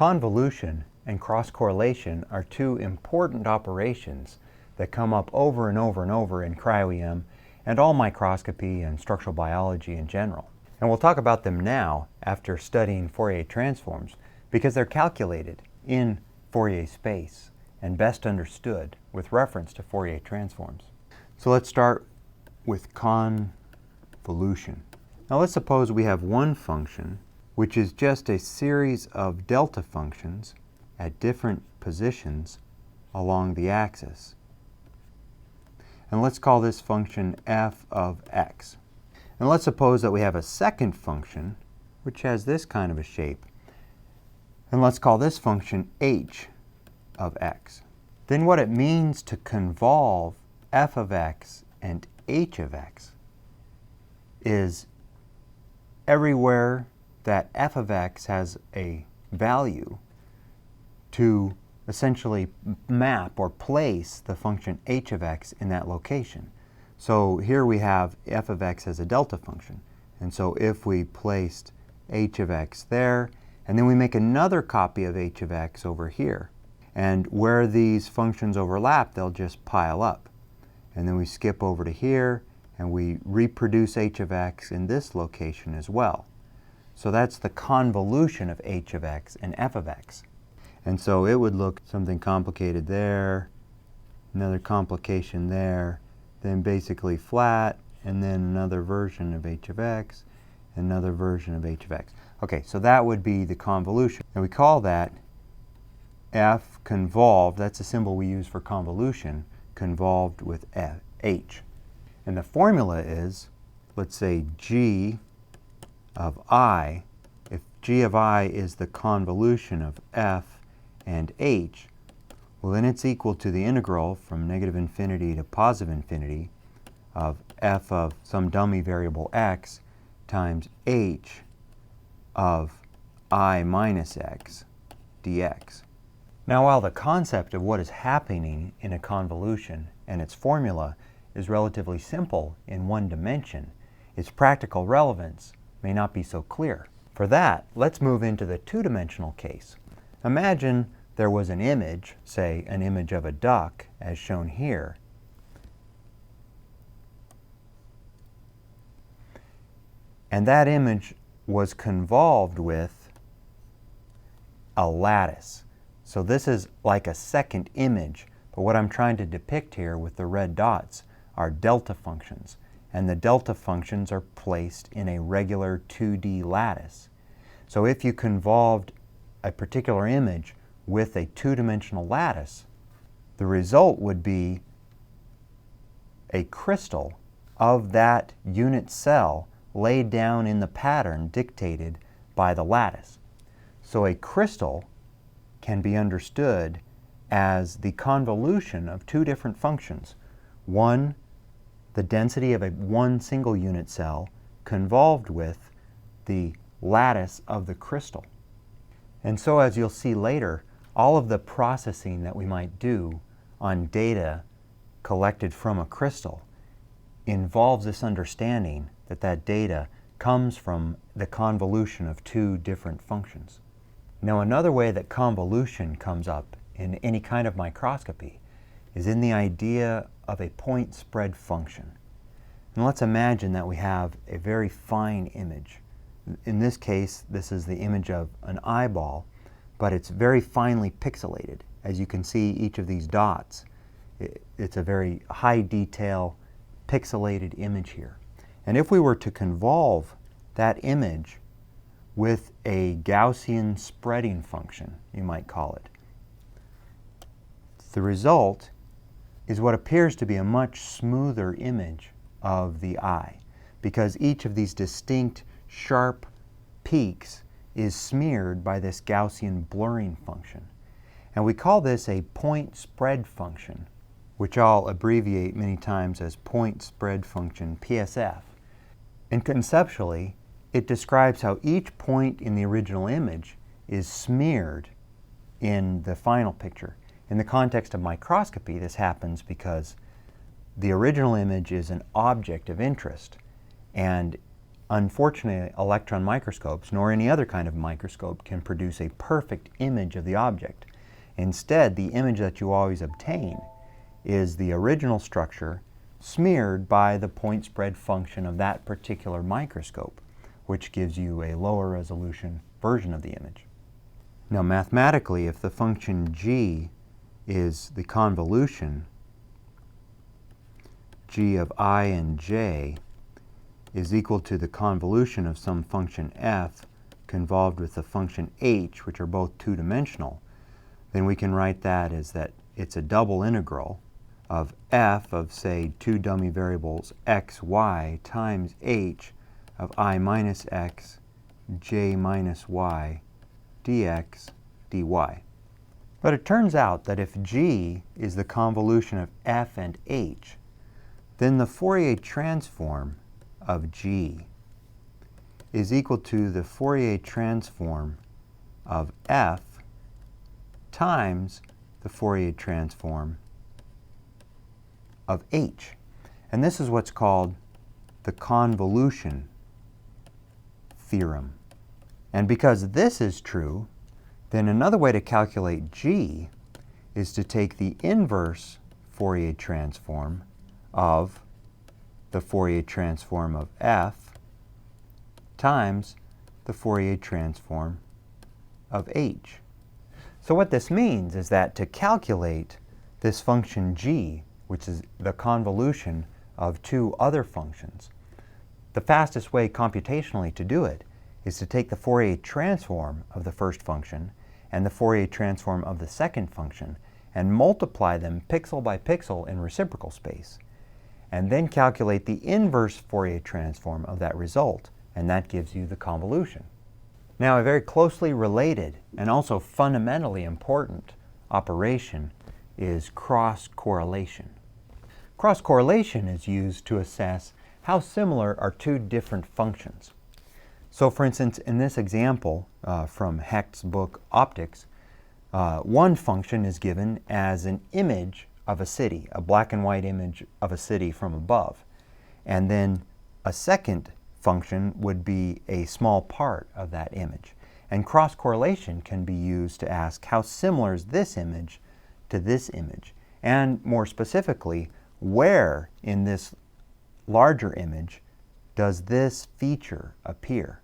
Convolution and cross-correlation are two important operations that come up over and over and over in cryo-EM and all microscopy and structural biology in general. And we'll talk about them now after studying Fourier transforms because they're calculated in Fourier space and best understood with reference to Fourier transforms. So let's start with convolution. Now let's suppose we have one function which is just a series of delta functions at different positions along the axis. And let's call this function f of x. And let's suppose that we have a second function which has this kind of a shape. And let's call this function h of x. Then what it means to convolve f of x and h of x is everywhere that f of x has a value to essentially map or place the function h of x in that location. So here we have f of x as a delta function. And so if we placed h of x there, and then we make another copy of h of x over here, and where these functions overlap, they'll just pile up. And then we skip over to here, and we reproduce h of x in this location as well. So that's the convolution of h of x and f of x. And so it would look something complicated there, another complication there, then basically flat, and then another version of h of x, another version of h of x. Okay, so that would be the convolution. And we call that f convolved. That's a symbol we use for convolution, convolved with h. And the formula is, let's say g of I. If g of I is the convolution of f and h, well then it's equal to the integral from negative infinity to positive infinity of f of some dummy variable x times h of I minus x dx. Now while the concept of what is happening in a convolution and its formula is relatively simple in one dimension, its practical relevance may not be so clear. For that, let's move into the two-dimensional case. Imagine there was an image, say an image of a duck, as shown here. And that image was convolved with a lattice. So this is like a second image, but what I'm trying to depict here with the red dots are delta functions. And the delta functions are placed in a regular 2D lattice. So if you convolved a particular image with a two-dimensional lattice, the result would be a crystal of that unit cell laid down in the pattern dictated by the lattice. So a crystal can be understood as the convolution of two different functions. One, the density of one single unit cell convolved with the lattice of the crystal. And so as you'll see later, all of the processing that we might do on data collected from a crystal involves this understanding that that data comes from the convolution of two different functions. Now another way that convolution comes up in any kind of microscopy is in the idea of a point spread function. And let's imagine that we have a very fine image. In this case, this is the image of an eyeball, but it's very finely pixelated. As you can see, each of these dots, it's a very high detail pixelated image here. And if we were to convolve that image with a Gaussian spreading function, you might call it, the result is what appears to be a much smoother image of the eye, because each of these distinct sharp peaks is smeared by this Gaussian blurring function. And we call this a point spread function, which I'll abbreviate many times as point spread function, PSF. And conceptually, it describes how each point in the original image is smeared in the final picture. In the context of microscopy, this happens because the original image is an object of interest, and Unfortunately, electron microscopes, nor any other kind of microscope, can produce a perfect image of the object. Instead, the image that you always obtain is the original structure smeared by the point spread function of that particular microscope, which gives you a lower resolution version of the image. Now, mathematically, if the function g is the convolution g of I and j is equal to the convolution of some function f convolved with the function h, which are both two-dimensional, then we can write that as that it's a double integral of f of, say, two dummy variables x, y times h of I minus x, j minus y, dx, dy. But it turns out that if g is the convolution of f and h, then the Fourier transform of g is equal to the Fourier transform of f times the Fourier transform of h. And this is what's called the convolution theorem. And because this is true, then another way to calculate g is to take the inverse Fourier transform of the Fourier transform of f times the Fourier transform of h. So what this means is that to calculate this function g, which is the convolution of two other functions, the fastest way computationally to do it is to take the Fourier transform of the first function and the Fourier transform of the second function and multiply them pixel by pixel in reciprocal space, and then calculate the inverse Fourier transform of that result, and that gives you the convolution. Now, a very closely related and also fundamentally important operation is cross-correlation. Cross-correlation is used to assess how similar are two different functions. So, for instance, in this example from Hecht's book Optics, one function is given as an image of a city, a black and white image of a city from above. And then a second function would be a small part of that image. And cross-correlation can be used to ask how similar is this image to this image, and more specifically, where in this larger image does this feature appear.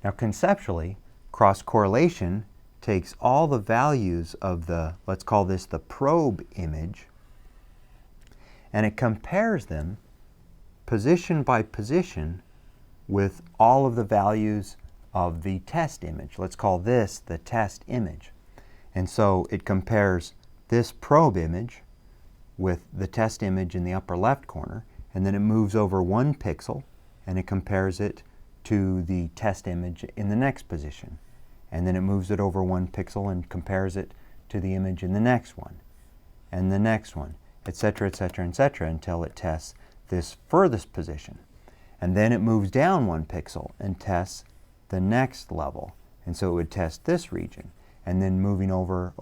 Now, conceptually, cross-correlation takes all the values of the, let's call this the probe image, and it compares them position by position with all of the values of the test image. Let's call this the test image. And so it compares this probe image with the test image in the upper left corner, and then it moves over one pixel and it compares it to the test image in the next position. And then it moves it over one pixel and compares it to the image in the next one, and the next one, etc., etc., etc., until it tests this furthest position. And then it moves down one pixel and tests the next level. And so it would test this region, and then moving over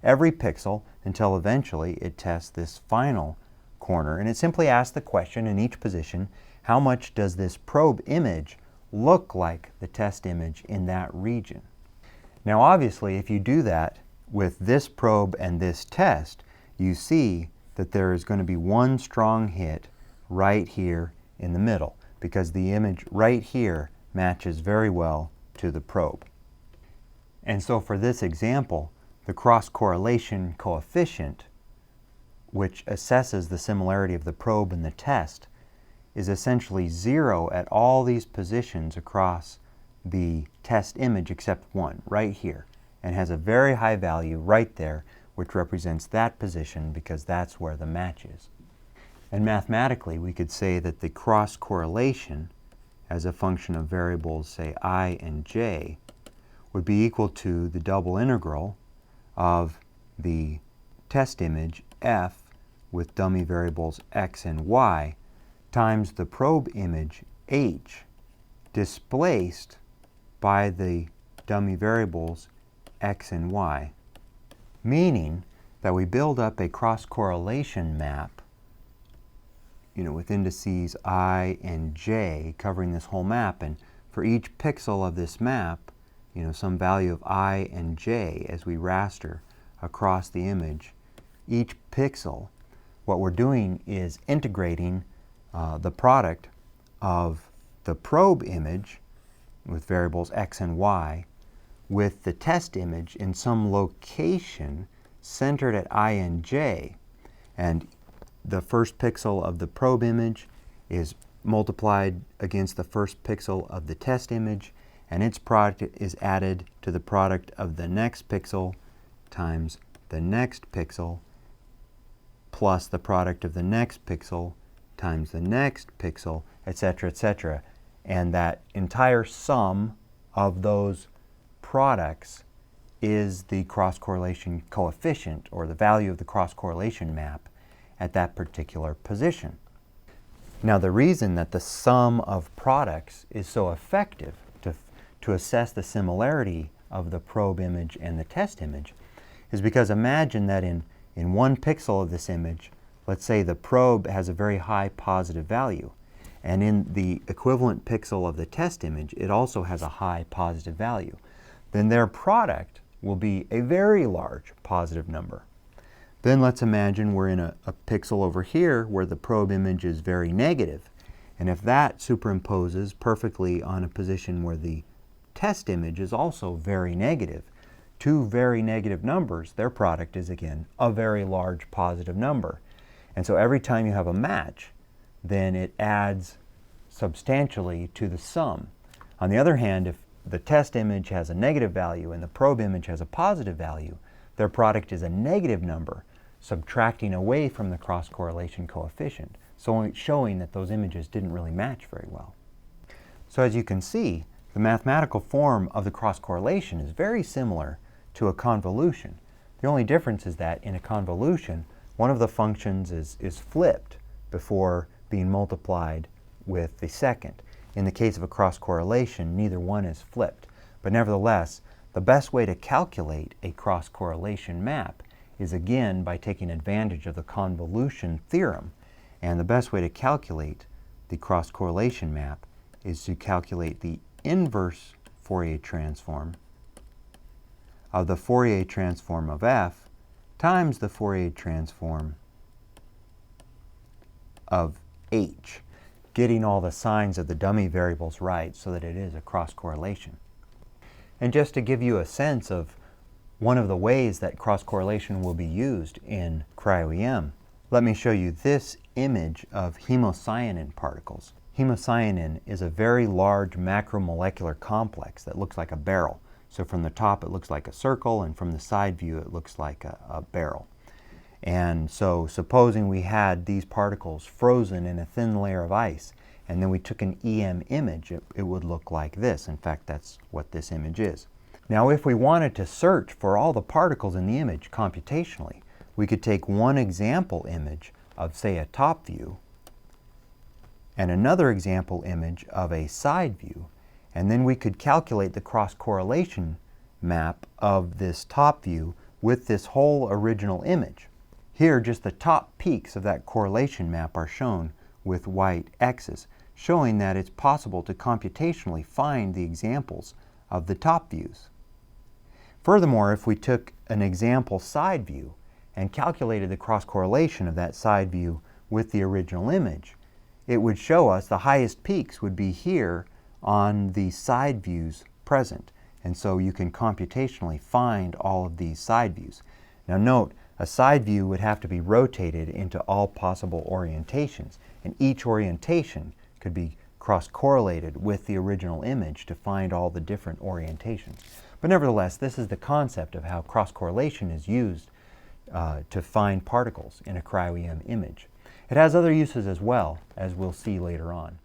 every pixel until eventually it tests this final corner. And it simply asks the question in each position, how much does this probe image look like the test image in that region? Now, obviously, if you do that with this probe and this test, you see that there is going to be one strong hit right here in the middle, because the image right here matches very well to the probe. And so for this example, the cross-correlation coefficient, which assesses the similarity of the probe and the test, is essentially 0 at all these positions across the test image except one, right here, and has a very high value right there, which represents that position because that's where the match is. And mathematically, we could say that the cross-correlation as a function of variables, say, I and j, would be equal to the double integral of the test image f with dummy variables x and y times the probe image h displaced by the dummy variables x and y, meaning that we build up a cross-correlation map with indices I and j covering this whole map, and for each pixel of this map, some value of I and j as we raster across the image, each pixel, what we're doing is integrating the product of the probe image with variables x and y with the test image in some location centered at I and j. And the first pixel of the probe image is multiplied against the first pixel of the test image, and its product is added to the product of the next pixel times the next pixel plus the product of the next pixel times the next pixel, etc., etc. And that entire sum of those products is the cross-correlation coefficient, or the value of the cross-correlation map at that particular position. Now, the reason that the sum of products is so effective to assess the similarity of the probe image and the test image is because imagine that in one pixel of this image, let's say the probe has a very high positive value, and in the equivalent pixel of the test image, it also has a high positive value. Then their product will be a very large positive number. Then let's imagine we're in a pixel over here where the probe image is very negative. And if that superimposes perfectly on a position where the test image is also very negative, two very negative numbers, their product is again a very large positive number. And so every time you have a match, then it adds substantially to the sum. On the other hand, if the test image has a negative value and the probe image has a positive value, their product is a negative number, subtracting away from the cross-correlation coefficient, so showing that those images didn't really match very well. So as you can see, the mathematical form of the cross-correlation is very similar to a convolution. The only difference is that in a convolution, one of the functions is flipped before being multiplied with the second. In the case of a cross-correlation, neither one is flipped. But nevertheless, the best way to calculate a cross-correlation map is again by taking advantage of the convolution theorem. And the best way to calculate the cross-correlation map is to calculate the inverse Fourier transform of the Fourier transform of f times the Fourier transform of h, getting all the signs of the dummy variables right so that it is a cross-correlation. And just to give you a sense of one of the ways that cross-correlation will be used in cryo-EM, let me show you this image of hemocyanin particles. Hemocyanin is a very large macromolecular complex that looks like a barrel. So from the top it looks like a circle, and from the side view it looks like a barrel. And so supposing we had these particles frozen in a thin layer of ice, and then we took an EM image, it would look like this. In fact, that's what this image is. Now, if we wanted to search for all the particles in the image computationally, we could take one example image of, say, a top view, and another example image of a side view, and then we could calculate the cross-correlation map of this top view with this whole original image. Here, just the top peaks of that correlation map are shown with white X's, showing that it's possible to computationally find the examples of the top views. Furthermore, if we took an example side view and calculated the cross-correlation of that side view with the original image, it would show us the highest peaks would be here on the side views present. And so you can computationally find all of these side views. Now note, a side view would have to be rotated into all possible orientations, and each orientation could be cross-correlated with the original image to find all the different orientations. But nevertheless, this is the concept of how cross-correlation is used to find particles in a cryo-EM image. It has other uses as well, as we'll see later on.